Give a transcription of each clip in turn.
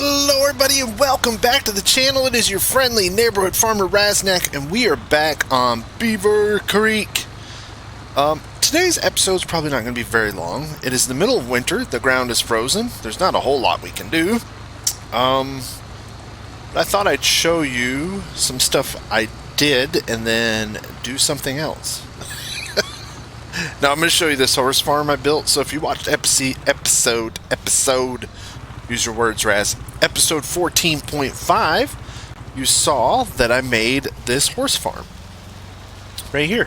Hello everybody and welcome back to the channel. It is your friendly neighborhood farmer Raznak and we are back on Beaver Creek. Today's episode is probably not going to be very long. It is the middle of winter, the ground is frozen, there's not a whole lot we can do. I thought I'd show you some stuff I did and then do something else. Now I'm going to show you this horse farm I built, so if you watched episode use your words, Raz. Episode 14.5, you saw that I made this horse farm. Right here.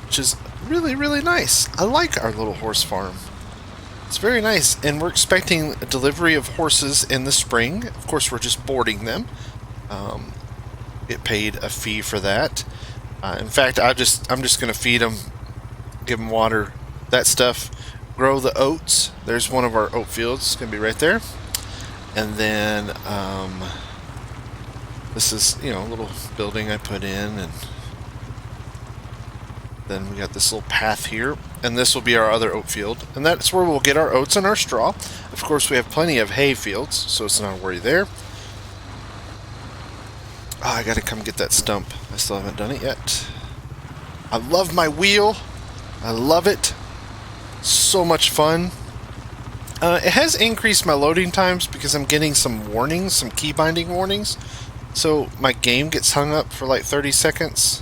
Which is really, really nice. I like our little horse farm. It's very nice, and we're expecting a delivery of horses in the spring. Of course, we're just boarding them. Get paid a fee for that. In fact, I'm just going to feed them, give them water, that stuff. Grow the oats. There's one of our oat fields. It's going to be right there. And then this is, a little building I put in, and then we got this little path here, and this will be our other oat field, and that's where we'll get our oats and our straw. Of course, we have plenty of hay fields, so it's not a worry there. Oh, I got to come get that stump. I still haven't done it yet. I love my wheel. I love it. So much fun. It has increased my loading times because I'm getting some warnings, some key binding warnings. So my game gets hung up for like 30 seconds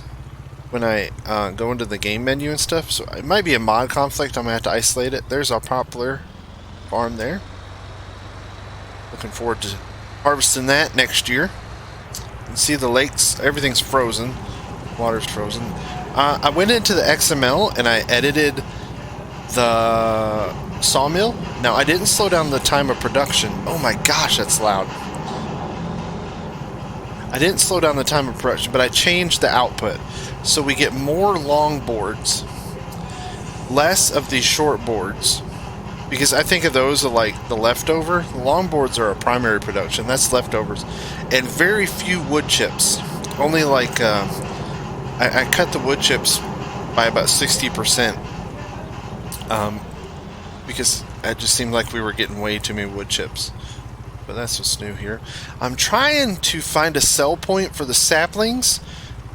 when I go into the game menu and stuff. So it might be a mod conflict. I'm going to have to isolate it. There's our poplar farm there. Looking forward to harvesting that next year. You can see the lakes, everything's frozen. Water's frozen. I went into the XML and I edited the sawmill. Now, I didn't slow down the time of production. Oh my gosh, that's loud. I didn't slow down the time of production, but I changed the output. So we get more long boards, less of these short boards, because I think of those as like the leftover. The long boards are our primary production. That's leftovers. And very few wood chips. Only like, I cut the wood chips by about 60%. Because it just seemed like we were getting way too many wood chips. But that's what's new here. I'm trying to find a sell point for the saplings.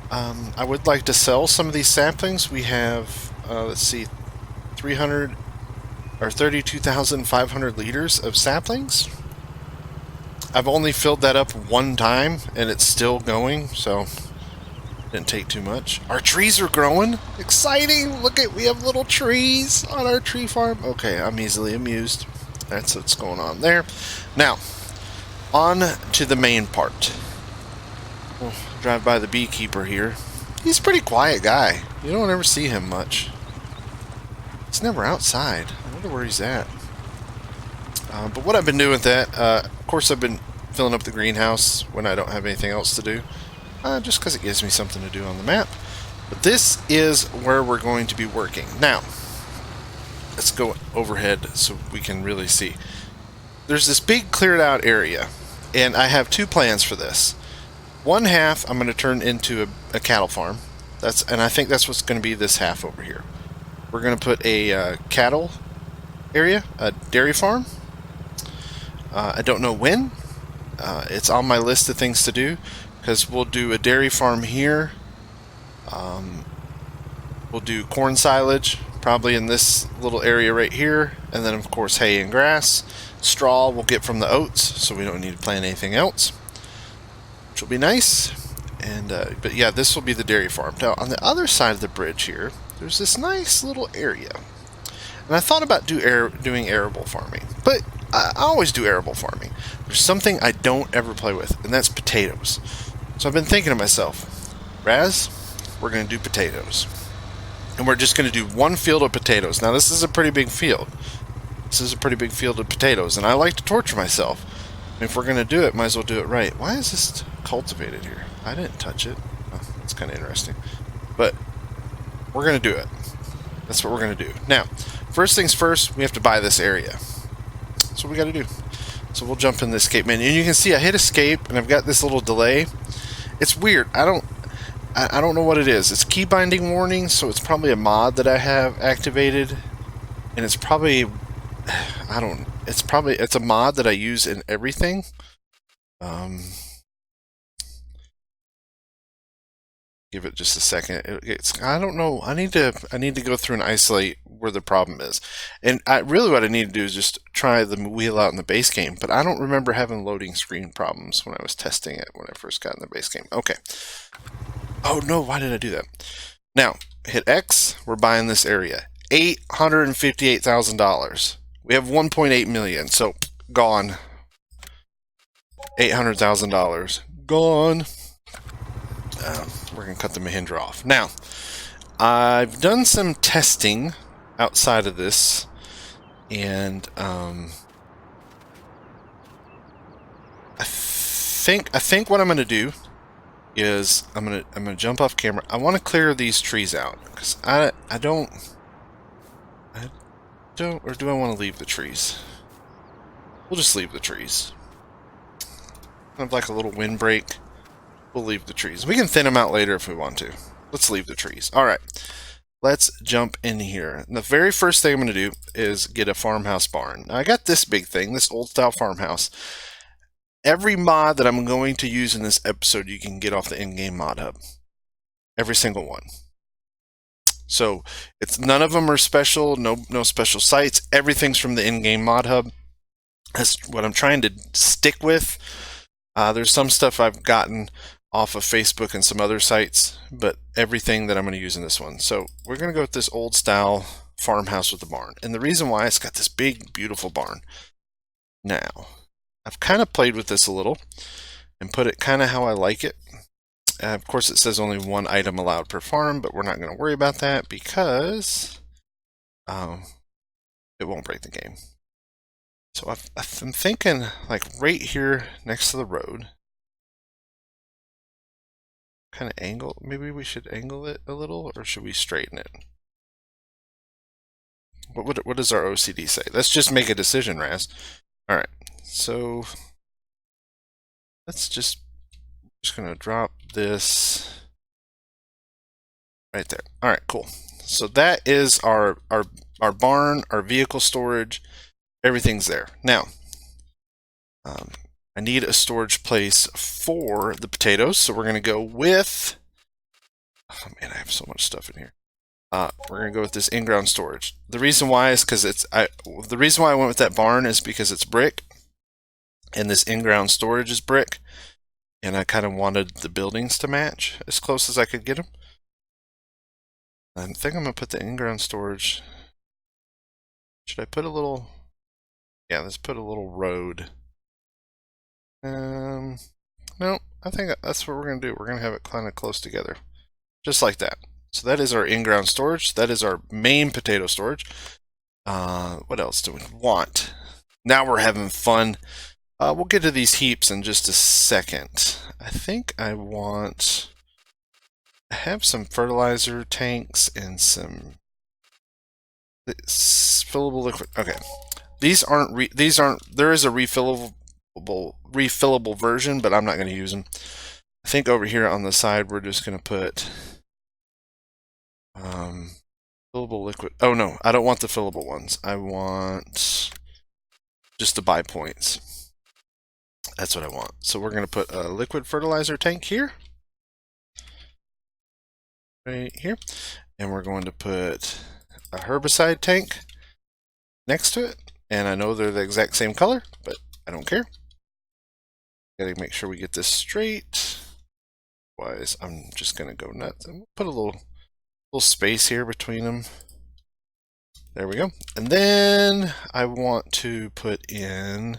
I would like to sell some of these saplings. We have, let's see, 300 or 32,500 liters of saplings. I've only filled that up one time, and it's still going, so didn't take too much. Our trees are growing. Exciting! Look at, we have little trees on our tree farm. Okay, I'm easily amused. That's what's going on there. Now, on to the main part. We'll drive by the beekeeper here. He's a pretty quiet guy. You don't ever see him much. He's never outside. I wonder where he's at. But what I've been doing with that, of course I've been filling up the greenhouse when I don't have anything else to do. Just because it gives me something to do on the map. But this is where we're going to be working. Now, let's go overhead so we can really see. There's this big cleared out area, and I have two plans for this. One half I'm going to turn into a cattle farm. And I think that's what's going to be this half over here. We're going to put a cattle area, a dairy farm. I don't know when. It's on my list of things to do. Because we'll do a dairy farm here. We'll do corn silage, probably in this little area right here. And then, of course, hay and grass. Straw we'll get from the oats, so we don't need to plant anything else. Which will be nice. And but yeah, this will be the dairy farm. Now, on the other side of the bridge here, there's this nice little area. And I thought about doing arable farming. But I always do arable farming. There's something I don't ever play with, and that's potatoes. So I've been thinking to myself, Raz, we're going to do potatoes. And we're just going to do one field of potatoes. Now, this is a pretty big field. This is a pretty big field of potatoes, and I like to torture myself. And if we're going to do it, might as well do it right. Why is this cultivated here? I didn't touch it. Oh, that's kind of interesting. But we're going to do it. That's what we're going to do. Now, first things first, we have to buy this area. That's what we got to do. So we'll jump in the escape menu, and you can see I hit escape, and I've got this little delay. It's weird. I don't know what it is. It's key binding warning, so it's probably a mod that I have activated, and it's probably I don't. It's a mod that I use in everything. Um, give it just a second. I don't know. I need to go through and isolate where the problem is. And really what I need to do is just try the wheel out in the base game. But I don't remember having loading screen problems when I was testing it when I first got in the base game. Okay. Oh no! Why did I do that? Now hit X. We're buying this area. $858,000. We have 1.8 million. So gone. $800,000 gone. We're going to cut the Mahindra off. Now, I've done some testing outside of this, and I think what I'm going to do is I'm gonna jump off camera. I want to clear these trees out because I don't, or do I want to leave the trees? We'll just leave the trees. Kind of like a little windbreak. We'll leave the trees. We can thin them out later if we want to. Let's leave the trees. All right. Let's jump in here. And the very first thing I'm going to do is get a farmhouse barn. Now, I got this big thing, this old style farmhouse. Every mod that I'm going to use in this episode, you can get off the in-game mod hub. Every single one. So it's none of them are special. No special sites. Everything's from the in-game mod hub. That's what I'm trying to stick with. There's some stuff I've gotten off of Facebook and some other sites, but everything that I'm going to use in this one. So we're going to go with this old style farmhouse with the barn. And the reason why it's got this big, beautiful barn. Now, I've kind of played with this a little and put it kind of how I like it. Of course, it says only one item allowed per farm, but we're not going to worry about that because it won't break the game. So I'm thinking like right here next to the road. Kind of angle. Maybe we should angle it a little, or should we straighten it? What does our OCD say? Let's just make a decision, Raz. All right. So let's just gonna drop this right there. All right, cool. So that is our barn, our vehicle storage. Everything's there. Now, I need a storage place for the potatoes, so we're going to go with... Oh man, I have so much stuff in here. We're going to go with this in-ground storage. The reason why is because the reason why I went with that barn is because it's brick, and this in-ground storage is brick, and I kind of wanted the buildings to match as close as I could get them. I think I'm going to put the in-ground storage... Should I put a little... Yeah, let's put a little road. No, I think that's what we're going to do. We're going to have it kind of close together. Just like that. So that is our in-ground storage. That is our main potato storage. What else do we want? Now we're having fun. We'll get to these heaps in just a second. I think I have some fertilizer tanks and some fillable liquid. Okay. These aren't, there is a refillable version, but I'm not going to use them. I think over here on the side, we're just going to put fillable liquid. Oh no, I don't want the fillable ones. I want just the buy points. That's what I want. So we're going to put a liquid fertilizer tank here. Right here. And we're going to put a herbicide tank next to it. And I know they're the exact same color, but I don't care. Gotta make sure we get this straight. Otherwise, I'm just gonna go nuts. And we'll put a little space here between them. There we go. And then I want to put in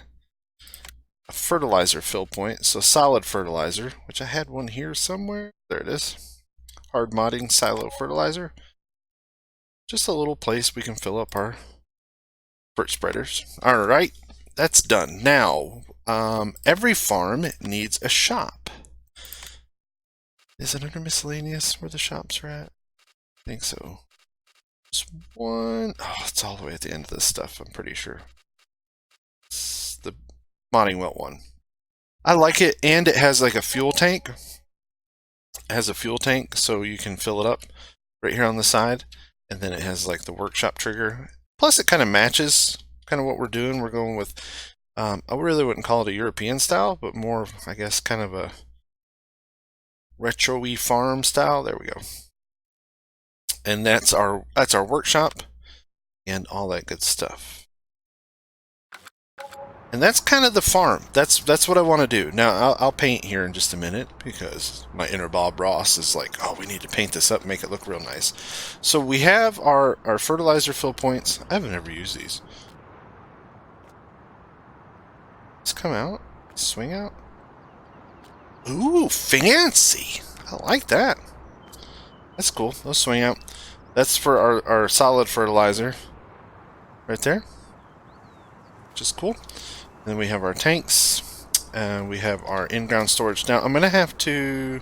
a fertilizer fill point. So solid fertilizer, which I had one here somewhere. There it is. Hard modding silo fertilizer. Just a little place we can fill up our spreaders. All right, that's done. Now, every farm needs a shop. Is it under miscellaneous where the shops are at? I think so. Just one. Oh, it's all the way at the end of this stuff, I'm pretty sure. It's the modding welt one. I like it, and it has like a fuel tank. It has a fuel tank, so you can fill it up right here on the side. And then it has like the workshop trigger. Plus, it kind of matches kind of what we're doing. We're going with, I really wouldn't call it a European style, but more, I guess, kind of a retro-y farm style. There we go. And that's our workshop and all that good stuff. And that's kind of the farm. That's what I want to do. Now, I'll paint here in just a minute because my inner Bob Ross is like, oh, we need to paint this up and make it look real nice. So we have our fertilizer fill points. I haven't ever used these. Let's come out. Swing out. Ooh, fancy. I like that. That's cool. Let's swing out. That's for our solid fertilizer. Right there. Which is cool. Then we have our tanks, and we have our in-ground storage. Now, I'm going to have to...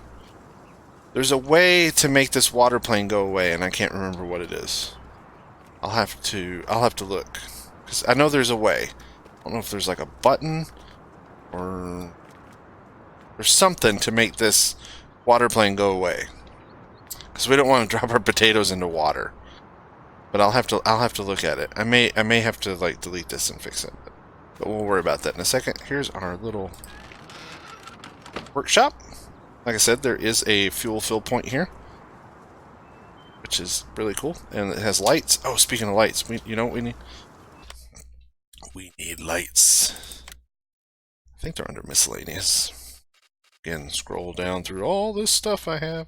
There's a way to make this water plane go away, and I can't remember what it is. I'll have to look, because I know there's a way. I don't know if there's like a button, or there's something to make this water plane go away. Because we don't want to drop our potatoes into water. But I'll have to look at it. I may have to like delete this and fix it. But we'll worry about that in a second. Here's our little workshop. Like I said, there is a fuel fill point here, which is really cool, and it has lights. Oh, speaking of lights, you know what we need? We need lights. I think they're under miscellaneous. Again, scroll down through all this stuff I have.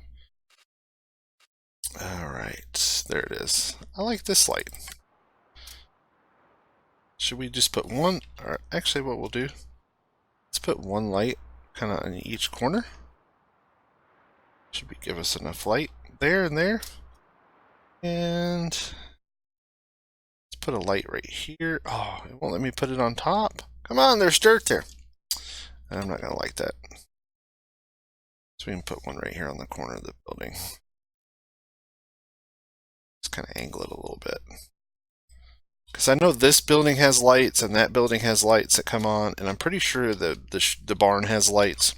All right, there it is. I like this light. Should we just put one? Or actually, what we'll do, let's put one light kind of in each corner. Should give us enough light there and there. And let's put a light right here. Oh, it won't let me put it on top. Come on, there's dirt there. I'm not going to like that. So we can put one right here on the corner of the building. Just kind of angle it a little bit. Because I know this building has lights and that building has lights that come on, and I'm pretty sure the barn has lights.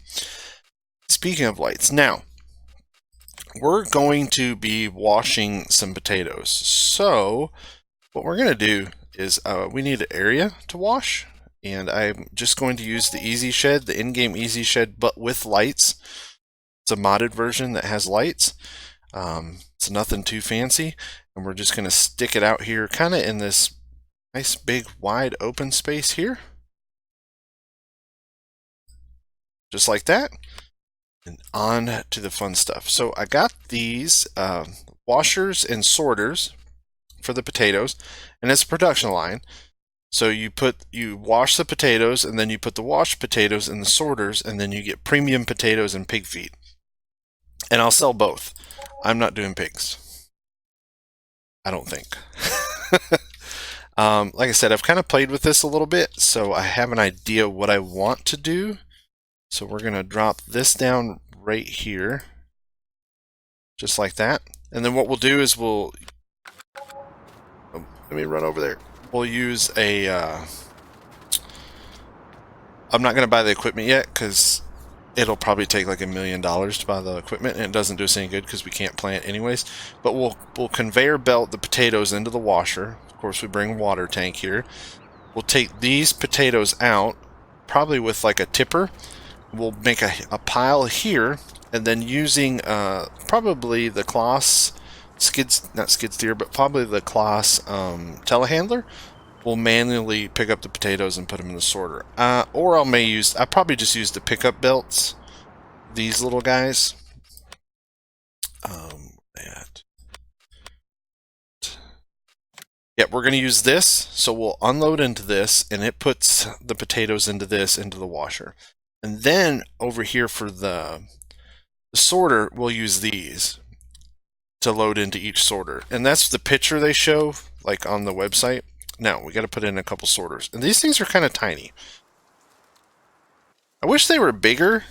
Speaking of lights, now we're going to be washing some potatoes. So what we're going to do is we need an area to wash, and I'm just going to use the Easy Shed, the in-game Easy Shed, but with lights. It's a modded version that has lights. It's nothing too fancy, and we're just going to stick it out here kind of in this nice big wide open space here. Just like that. And on to the fun stuff. So I got these washers and sorters for the potatoes, and it's a production line. So you wash the potatoes, and then you put the washed potatoes in the sorters, and then you get premium potatoes and pig feed. And I'll sell both. I'm not doing pigs. I don't think. Like I said, I've kind of played with this a little bit, so I have an idea what I want to do. So we're going to drop this down right here, just like that. And then what we'll do is let me run over there. We'll use a, I'm not going to buy the equipment yet because it'll probably take like $1 million to buy the equipment, and it doesn't do us any good because we can't plant anyways. But we'll conveyor belt the potatoes into the washer. Of course, we bring a water tank here. We'll take these potatoes out, probably with like a tipper. We'll make a pile here, and then using probably the Kloss not skid steer, but probably the Kloss telehandler, we'll manually pick up the potatoes and put them in the sorter. Or I probably just use the pickup belts, these little guys. Yeah, we're going to use this, so we'll unload into this, and it puts the potatoes into the washer. And then over here for the sorter, we'll use these to load into each sorter. And that's the picture they show, like on the website. Now, we got to put in a couple sorters. And these things are kind of tiny. I wish they were bigger.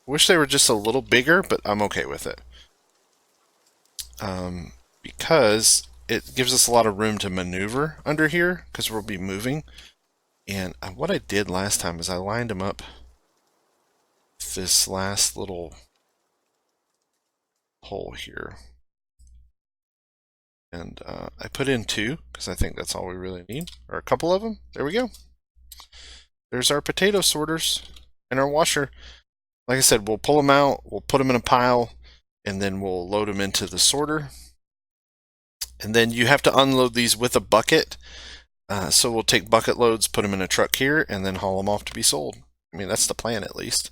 I wish they were just a little bigger, but I'm okay with it. Because it gives us a lot of room to maneuver under here, because we'll be moving. And what I did last time is I lined them up with this last little hole here. And I put in 2 because I think that's all we really need, or a couple of them. There we go. There's our potato sorters and our washer. Like I said, we'll pull them out, we'll put them in a pile, and then we'll load them into the sorter. And then you have to unload these with a bucket. So we'll take bucket loads, put them in a truck here, and then haul them off to be sold. I mean, that's the plan at least.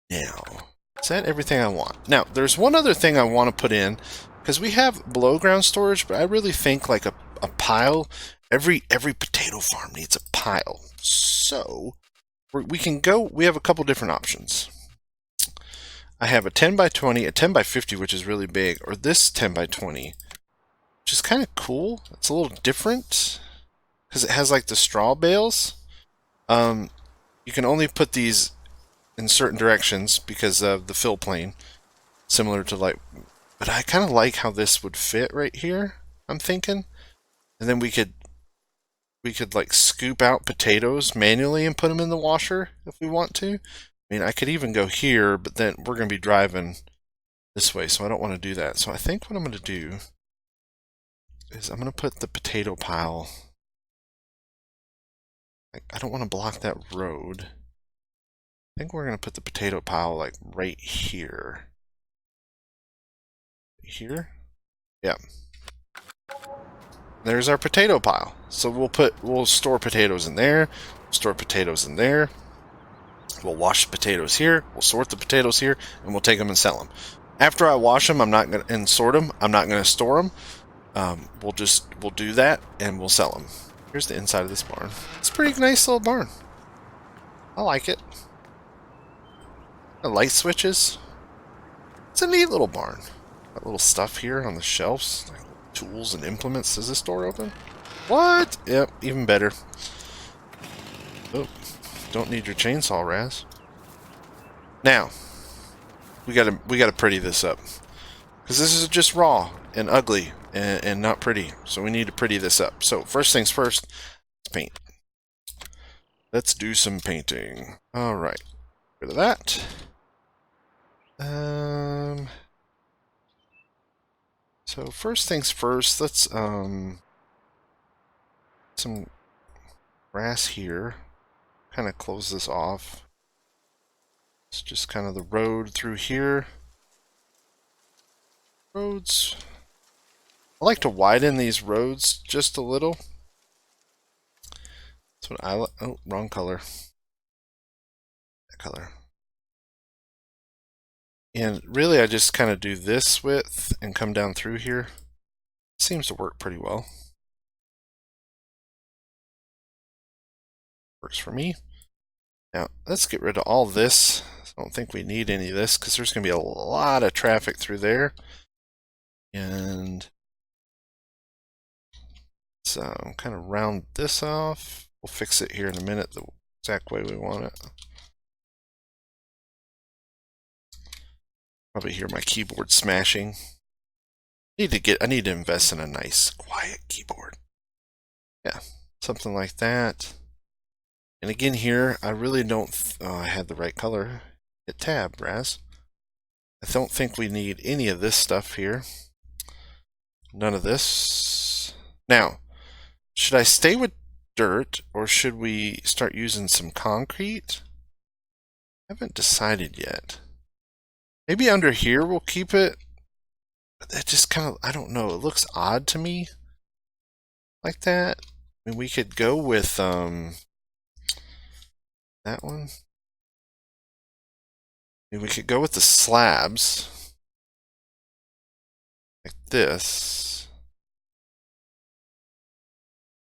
Now, is that everything I want? Now, there's one other thing I want to put in, because we have below ground storage, but I really think like a pile, every potato farm needs a pile. So we can go, we have a couple different options. I have a 10 by 20, a 10 by 50, which is really big, or this 10 by 20, which is kind of cool. It's a little different because it has like the straw bales. You can only put these in certain directions because of the fill plane, similar to like, but I kind of like how this would fit right here, I'm thinking. And then we could like scoop out potatoes manually and put them in the washer if we want to. I mean, I could even go here, but then we're going to be driving this way, so I don't want to do that. So I think what I'm going to do is I'm going to put the potato pile. I don't want to block that road. I think we're going to put the potato pile like right here. Here? Yeah. There's our potato pile. So we'll store potatoes in there, store potatoes in there. We'll wash the potatoes here, we'll sort the potatoes here, and we'll take them and sell them. After I wash them, and sort them, I'm not going to store them. We'll do that and we'll sell them. Here's the inside of this barn. It's a pretty nice little barn. I like it. The light switches. It's a neat little barn. Got little stuff here on the shelves, like tools and implements. Does this door open? What? Yep, even better. Oh, don't need your chainsaw, Raz. Now, we gotta pretty this up, because this is just raw and ugly and not pretty. So we need to pretty this up. So first things first, let's paint. Let's do some painting. All right, rid of that. So first things first, let's some grass here. Kind of close this off. It's just kind of the road through here. Roads. I like to widen these roads just a little. That's what I like. Oh, wrong color. That color. And really, I just kind of do this width and come down through here. Seems to work pretty well. Works for me. Now, let's get rid of all this. I don't think we need any of this because there's going to be a lot of traffic through there. And let's kind of round this off. We'll fix it here in a minute the exact way we want it. Probably hear my keyboard smashing. I need to invest in a nice, quiet keyboard. Yeah, something like that. And again here, I really don't... oh, I had the right color. Hit tab, Raz. I don't think we need any of this stuff here. None of this. Now, should I stay with dirt, or should we start using some concrete? I haven't decided yet. Maybe under here we'll keep it. But that just kind of, I don't know, it looks odd to me. Like that. I mean, we could go with that one. I mean, we could go with the slabs. Like this.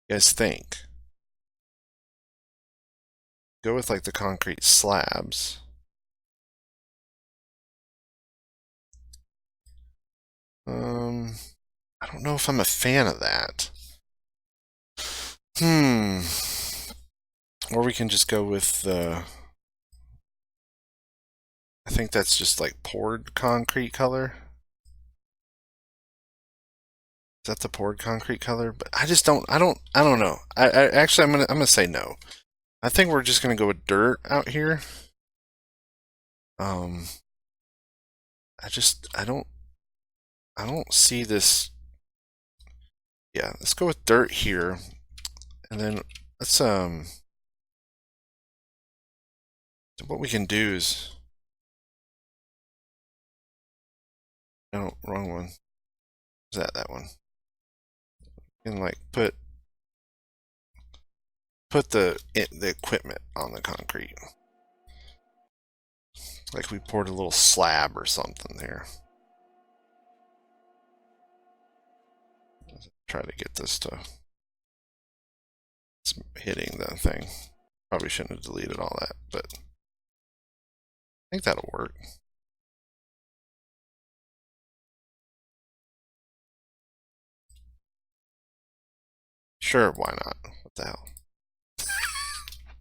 What do you guys think? Go with like the concrete slabs. I don't know if I'm a fan of that. Or we can just go with the... I think that's just like poured concrete color. Is that the poured concrete color? But I just don't. I don't know. I actually I'm gonna say no. I think we're just gonna go with dirt out here. I don't see this. Yeah, let's go with dirt here, and then let's what we can do is, no, wrong one. Is that one? And like put the equipment on the concrete. Like we poured a little slab or something there. Try to get this to it's hitting the thing. Probably shouldn't have deleted all that, but I think that'll work. Sure, why not? What the hell?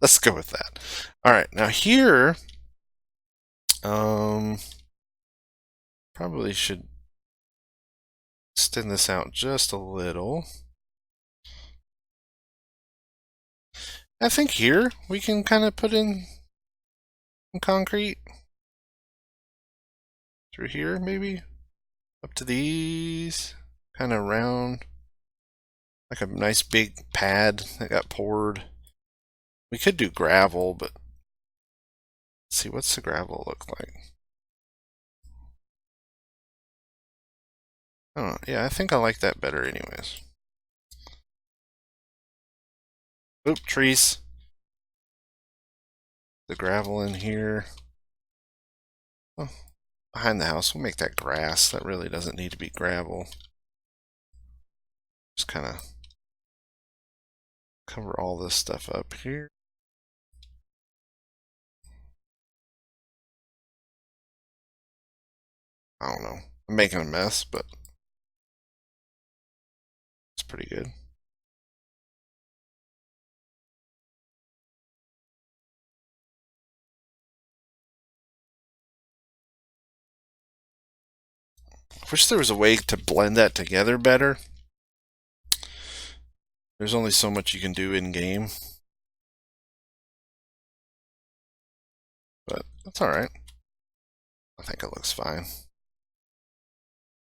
Let's go with that. All right, now here, probably should extend this out just a little. I think here we can kind of put in some concrete through here, maybe up to these, kind of round, like a nice big pad that got poured. We could do gravel, but let's see, what's the gravel look like? I don't know. Yeah, I think I like that better anyways. Oop, trees. The gravel in here. Oh, behind the house, we'll make that grass. That really doesn't need to be gravel. Just kind of cover all this stuff up here. I don't know. I'm making a mess, but it's pretty good. I wish there was a way to blend that together better. There's only so much you can do in game, but that's alright. I think it looks fine.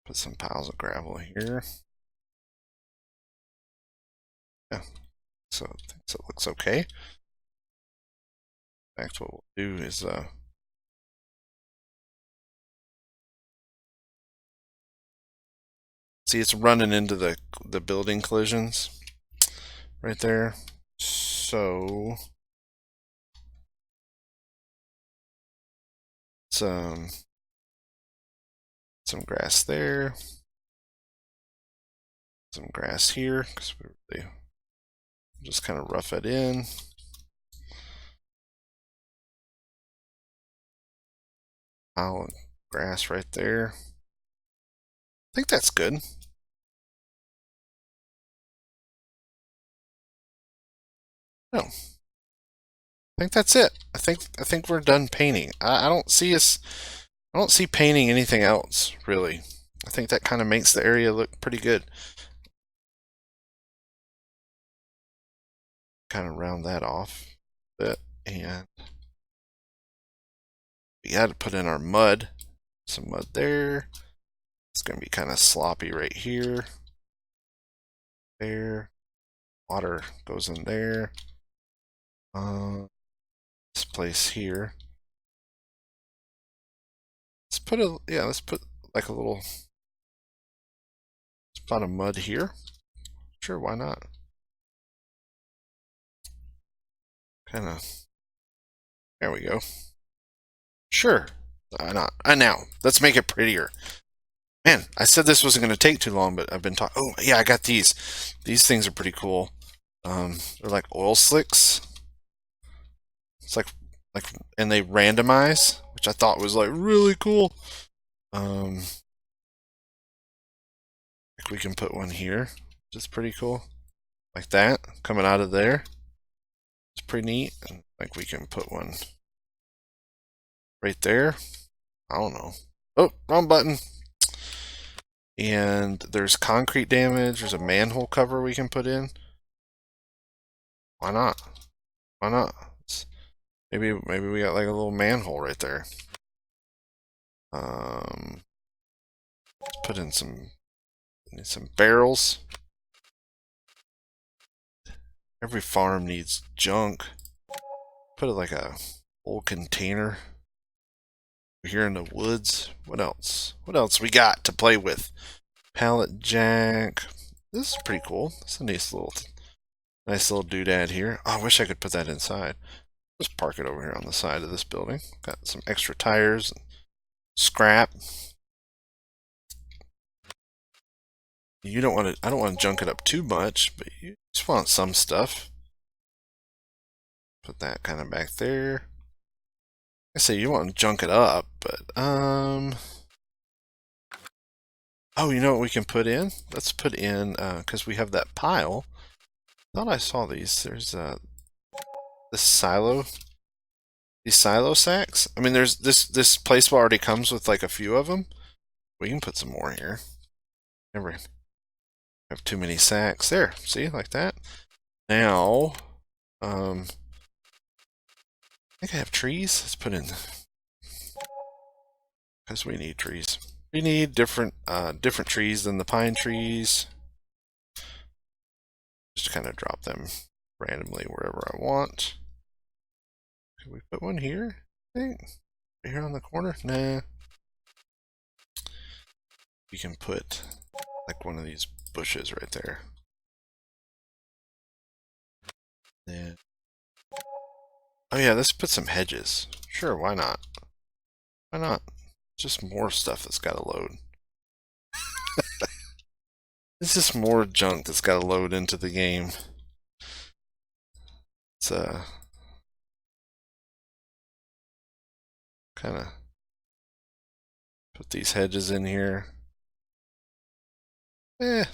Put some piles of gravel here. Yeah, so I think it looks okay. In fact, what we'll do is see, it's running into the building collisions right there. So some grass there, some grass here, because we really just kind of rough it in. Pile of grass right there. I think that's good. No, I think that's it. I think we're done painting. I don't see us. I don't see painting anything else really. I think that kind of makes the area look pretty good. Kind of round that off a bit, and we got to put in our mud. Some mud there. It's going to be kind of sloppy right here. There. Water goes in there. This place here. Let's put like a little spot of mud here. Sure, why not? Kind of. There we go. Sure. Why not? Now, let's make it prettier. Man, I said this wasn't going to take too long, but I've been talking. Oh, yeah, I got these. These things are pretty cool. They're like oil slicks. It's like, and they randomize, which I thought was like really cool. Like we can put one here, which is pretty cool. Like that, coming out of there. It's pretty neat. And like we can put one right there. I don't know. Oh, wrong button. And there's concrete damage. There's a manhole cover we can put in. Why not? Why not? Maybe we got like a little manhole right there. Let's put in some barrels. Every farm needs junk. Put it like a old container. We're here in the woods. What else? What else we got to play with? Pallet jack. This is pretty cool. It's a nice little doodad here. Oh, I wish I could put that inside. Just park it over here on the side of this building. Got some extra tires, and scrap. You don't want to. I don't want to junk it up too much, but you just want some stuff. Put that kind of back there. I say you want to junk it up, but oh, you know what we can put in? Let's put in because we have that pile. Thought I saw these. There's this silo. These silo sacks. I mean, there's this place already comes with like a few of them. We can put some more here. Never have too many sacks. There, see, like that. Now, I think I have trees. Let's put in because we need trees. We need different trees than the pine trees. Just kind of drop them randomly wherever I want. Can we put one here? I think right here on the corner. Nah. We can put like one of these bushes right there. Then, oh yeah, let's put some hedges. Sure, why not? Why not? Just more stuff that's got to load. It's just more junk that's got to load into the game. It's kind of put these hedges in here. Not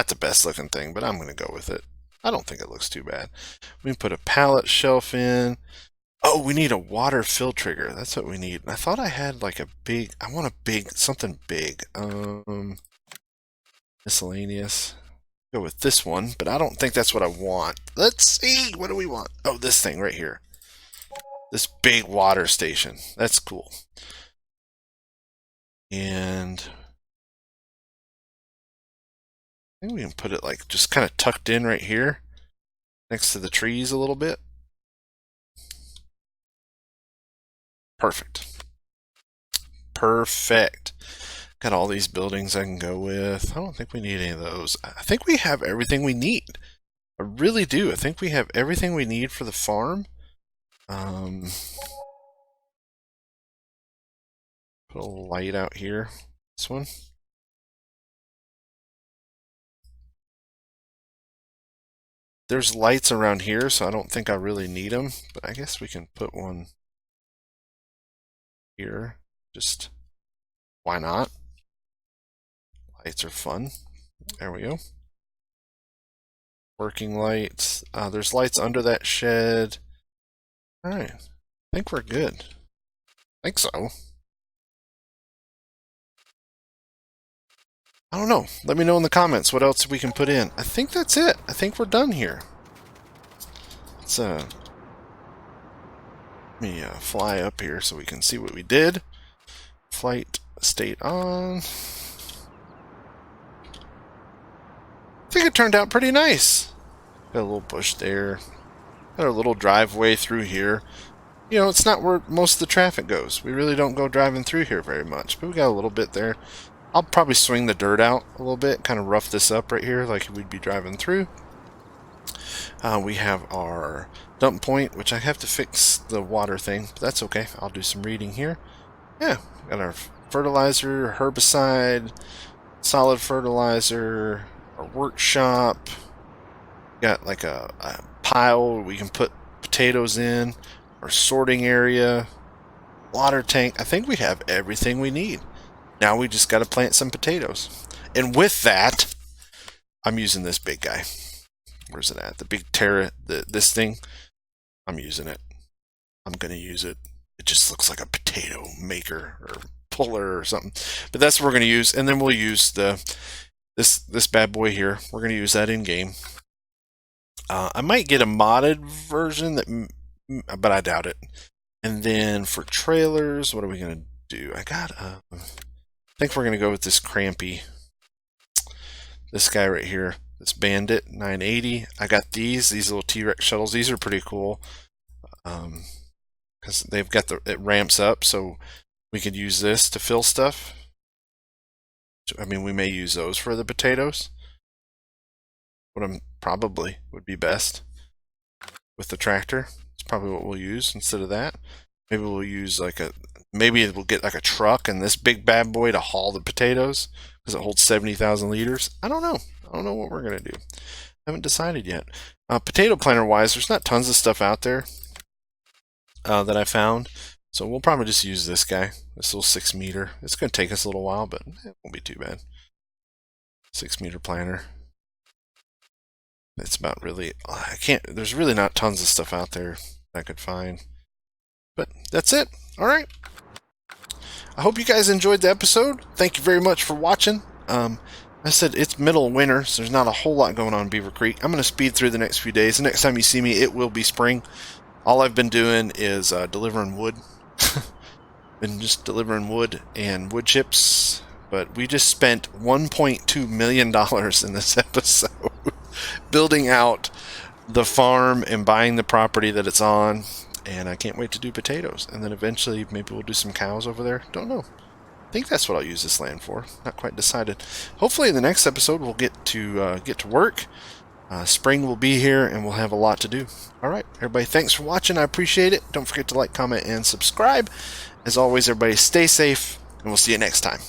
the best looking thing, but I'm going to go with it. I don't think it looks too bad. We can put a pallet shelf in. Oh, we need a water fill trigger. That's what we need. I thought I had like a big, I want a big, something big. Miscellaneous. Go with this one, but I don't think that's what I want. Let's see. What do we want? Oh, this thing right here. This big water station. That's cool. And I think we can put it like just kind of tucked in right here next to the trees a little bit. Perfect. Perfect. Got all these buildings I can go with. I don't think we need any of those. I think we have everything we need. I really do. I think we have everything we need for the farm. Put a light out here. This one. There's lights around here, so I don't think I really need them. But I guess we can put one here. Just why not? Lights are fun. There we go. Working lights. There's lights under that shed. All right. I think we're good. I think so. I don't know. Let me know in the comments what else we can put in. I think that's it. I think we're done here. Let's let me fly up here so we can see what we did. Flight state on. I think it turned out pretty nice. Got a little bush there. Got a little driveway through here. You know, it's not where most of the traffic goes. We really don't go driving through here very much, but we got a little bit there. I'll probably swing the dirt out a little bit, kind of rough this up right here like we'd be driving through. We have our dump point, which I have to fix the water thing, but that's okay. I'll do some reading here. Yeah, got our fertilizer, herbicide, solid fertilizer, our workshop. Got like a pile we can put potatoes in, our sorting area, water tank. I think we have everything we need. Now we just got to plant some potatoes. And with that, I'm using this big guy. Where's it at? The big this thing. I'm using it. I'm going to use it. It just looks like a potato maker or puller or something. But that's what we're going to use. And then we'll use this bad boy here. We're going to use that in game. I might get a modded version, but I doubt it. And then for trailers, what are we going to do? I think we're going to go with this crampy. This guy right here. This Bandit 980. I got these little T-Rex shuttles. These are pretty cool because they've got it ramps up, so we could use this to fill stuff. I mean, we may use those for the potatoes. What I'm probably would be best with the tractor. It's probably what we'll use instead of that. Maybe we'll use maybe we'll get like a truck and this big bad boy to haul the potatoes because it holds 70,000 liters. I don't know. I don't know what we're gonna do. I haven't decided yet. Potato planter wise, there's not tons of stuff out there that I found. So we'll probably just use this guy, this little 6 meter. It's going to take us a little while, but it won't be too bad. 6 meter planter. It's about really, there's really not tons of stuff out there I could find. But that's it. All right. I hope you guys enjoyed the episode. Thank you very much for watching. I said it's middle of winter, so there's not a whole lot going on in Beaver Creek. I'm going to speed through the next few days. The next time you see me, it will be spring. All I've been doing is delivering wood. Been just delivering wood and wood chips. But we just spent $1.2 million in this episode building out the farm and buying the property that it's on. And I can't wait to do potatoes. And then eventually maybe we'll do some cows over there. Don't know. I think that's what I'll use this land for. Not quite decided. Hopefully in the next episode we'll get to work. Spring will be here and we'll have a lot to do. Alright, everybody, thanks for watching. I appreciate it. Don't forget to like, comment, and subscribe. As always, everybody stay safe and we'll see you next time.